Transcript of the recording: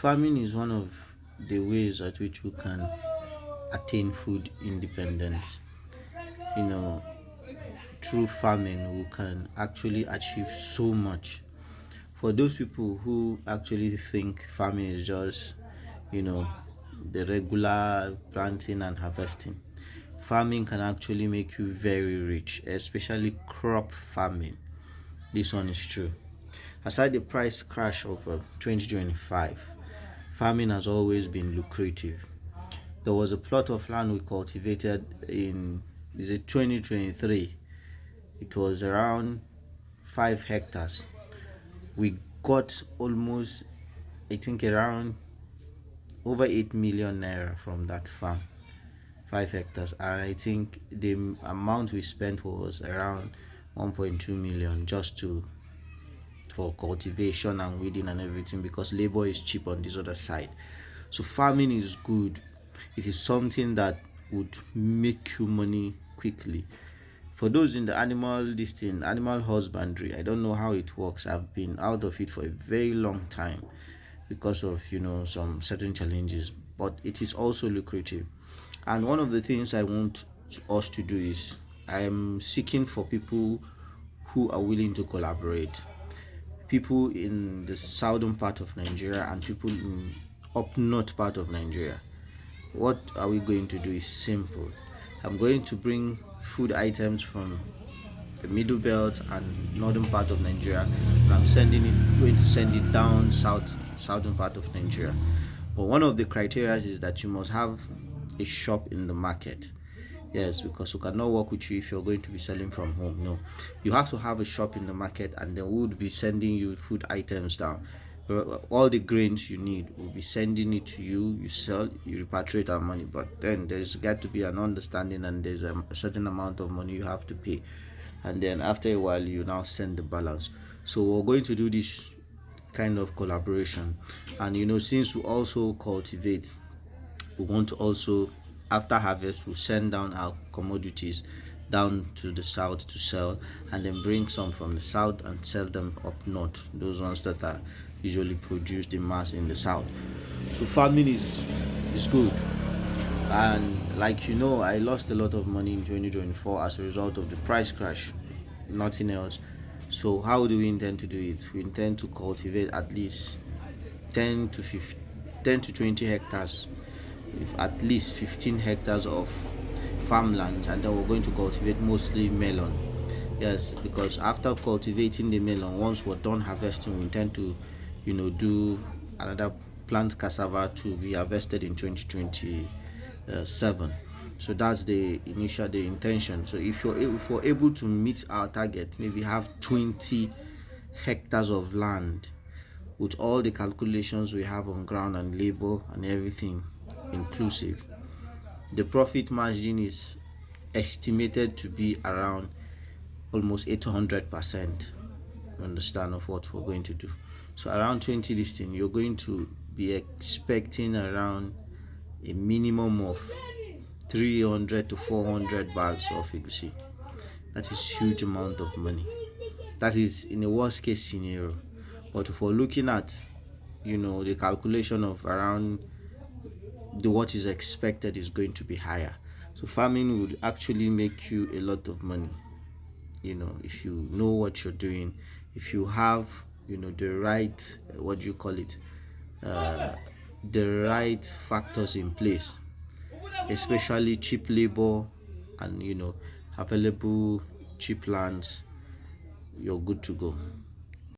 Farming is one of the ways at which we can attain food independence. You know, through farming, we can actually achieve so much. For those people who actually think farming is just, you know, the regular planting and harvesting, farming can actually make you very rich, especially crop farming. This one is true. Aside the price crash of 2025, farming has always been lucrative. There was a plot of land we cultivated in, is it 2023? It was around 5 hectares. We got almost, I think, around over 8 million naira from that farm. 5 hectares, and I think the amount we spent was around 1.2 million just to for cultivation and weeding and everything, because labor is cheap on this other side. So farming is good. It is something that would make you money quickly. For those in the animal husbandry, I don't know how it works. I've been out of it for a very long time because of some certain challenges, but it is also lucrative. And one of the things I want us to do is I am seeking for people who are willing to collaborate, people in the southern part of Nigeria and people in up north part of Nigeria. What are we going to do is simple. I'm going to bring food items from the middle belt and northern part of Nigeria, and going to send it down southern part of Nigeria. But one of the criteria is that you must have a shop in the market. Yes, because we cannot work with you if you're going to be selling from home. No, you have to have a shop in the market, and then we would be sending you food items down. All the grains you need, we'll be sending it to you. You sell, you repatriate our money, but then there's got to be an understanding, and there's a certain amount of money you have to pay, and then after a while you now send the balance. So we're going to do this kind of collaboration, and since we also cultivate, we want to also, after harvest, we'll send down our commodities down to the south to sell, and then bring some from the south and sell them up north, those ones that are usually produced in mass in the south. So farming is good. And I lost a lot of money in 2024 as a result of the price crash, nothing else. So how do we intend to do it? We intend to cultivate at least 10 to 15, 10 to 20 hectares, with at least 15 hectares of farmland, and then we're going to cultivate mostly melon. Yes, because after cultivating the melon, once we're done harvesting, we intend to do another plant cassava to be harvested in 2027. So that's the intention. So if we're able to meet our target, maybe have 20 hectares of land with all the calculations we have on ground and labor and everything inclusive, the profit margin is estimated to be around almost 800%. Understand of what we're going to do. So around 20 listing, you're going to be expecting around a minimum of 300 to 400 bags of egusi. That is huge amount of money. That is in a worst case scenario. But if we're looking at the calculation of around what is expected is going to be higher. So farming would actually make you a lot of money. If you know what you're doing, if you have the right, what do you call it, the right factors in place, especially cheap labor and available cheap lands, you're good to go.